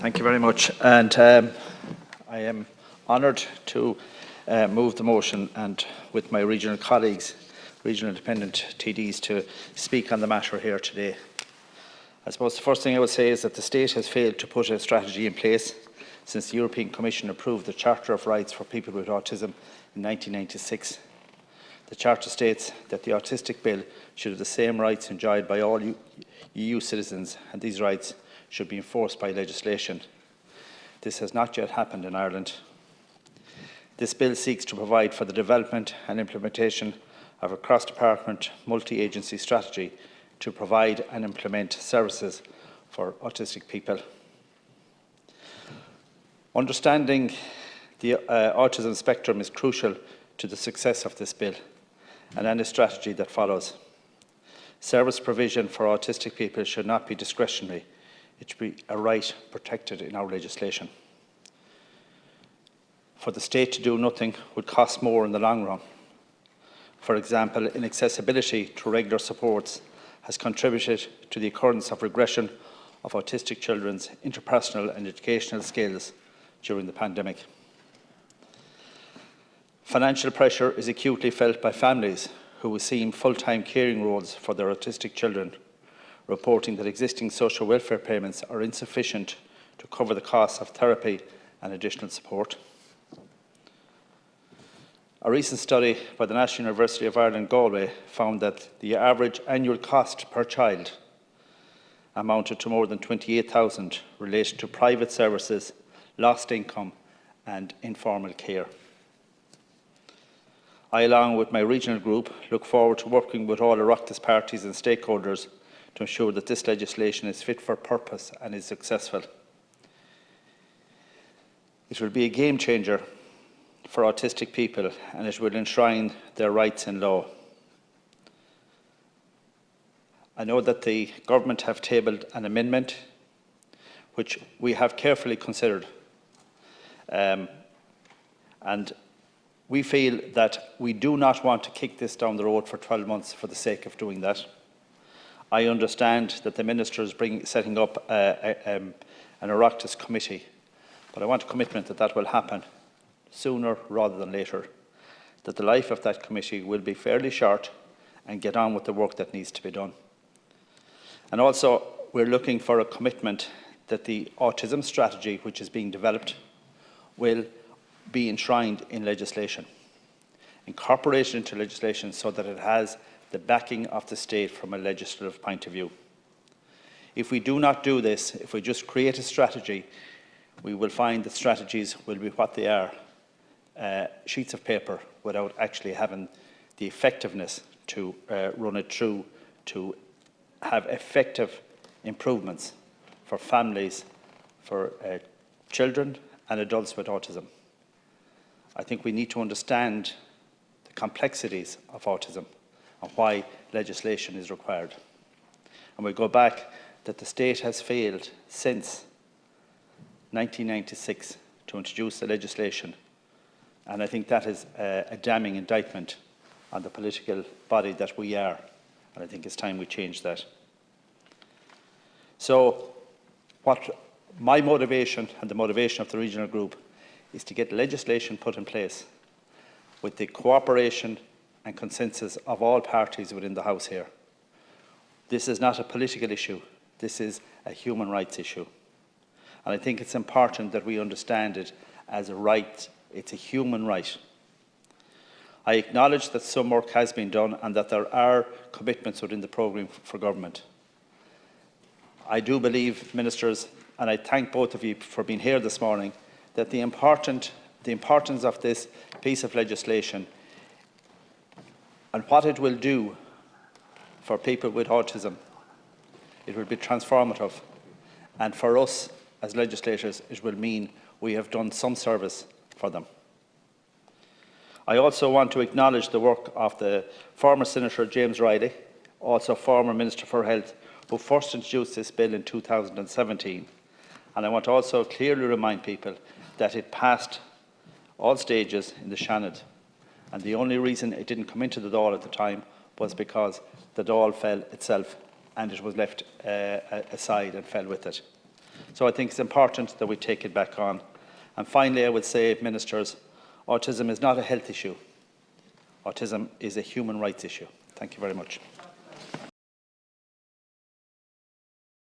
Thank you very much. And I am honoured to move the motion and with my regional colleagues, regional independent TDs, to speak on the matter here today. I suppose the first thing I would say is that the state has failed to put a strategy in place since the European Commission approved the Charter of Rights for People with Autism in 1996. The Charter states that the Autistic Bill should have the same rights enjoyed by all EU citizens, and these rights should be enforced by legislation. This has not yet happened in Ireland. This bill seeks to provide for the development and implementation of a cross-department, multi-agency strategy to provide and implement services for autistic people. Understanding the autism spectrum is crucial to the success of this bill and any strategy that follows. Service provision for autistic people should not be discretionary. It should be a right protected in our legislation. For the state to do nothing would cost more in the long run. For example, inaccessibility to regular supports has contributed to the occurrence of regression of autistic children's interpersonal and educational skills during the pandemic. Financial pressure is acutely felt by families who assume full-time caring roles for their autistic children, reporting that existing social welfare payments are insufficient to cover the costs of therapy and additional support. A recent study by the National University of Ireland, Galway, found that the average annual cost per child amounted to more than 28,000 related to private services, lost income and informal care. I, along with my regional group, look forward to working with all Oireachtas parties and stakeholders to ensure that this legislation is fit for purpose and is successful. It will be a game changer for autistic people, and it will enshrine their rights in law. I know that the government have tabled an amendment which we have carefully considered, and we feel that we do not want to kick this down the road for 12 months for the sake of doing that. I understand that the Minister is setting up an Oireachtas committee, but I want a commitment that that will happen sooner rather than later, that the life of that committee will be fairly short and get on with the work that needs to be done. And also, we're looking for a commitment that the autism strategy which is being developed will be enshrined in legislation, incorporated into legislation so that it has the backing of the state from a legislative point of view. If we do not do this, if we just create a strategy, we will find that strategies will be what they are, sheets of paper, without actually having the effectiveness to run it through, to have effective improvements for families, for children and adults with autism. I think we need to understand the complexities of autism and why legislation is required. And we go back that the state has failed since 1996 to introduce the legislation, and I think that is a damning indictment on the political body that we are, and I think it's time we change that. So what my motivation and the motivation of the regional group is to get legislation put in place with the cooperation and consensus of all parties within the House here. This is not a political issue, this is a human rights issue. And I think it's important that we understand it as a right, it's a human right. I acknowledge that some work has been done and that there are commitments within the programme for government. I do believe, Ministers, and I thank both of you for being here this morning, that the importance of this piece of legislation and what it will do for people with autism, it will be transformative. And for us as legislators, it will mean we have done some service for them. I also want to acknowledge the work of the former Senator James Riley, also former Minister for Health, who first introduced this bill in 2017. And I want to also clearly remind people that it passed all stages in the Seanad, and the only reason it didn't come into the Dáil at the time was because the Dáil fell itself and it was left aside and fell with it. So I think it's important that we take it back on. And finally, I would say, Ministers, autism is not a health issue. Autism is a human rights issue. Thank you very much.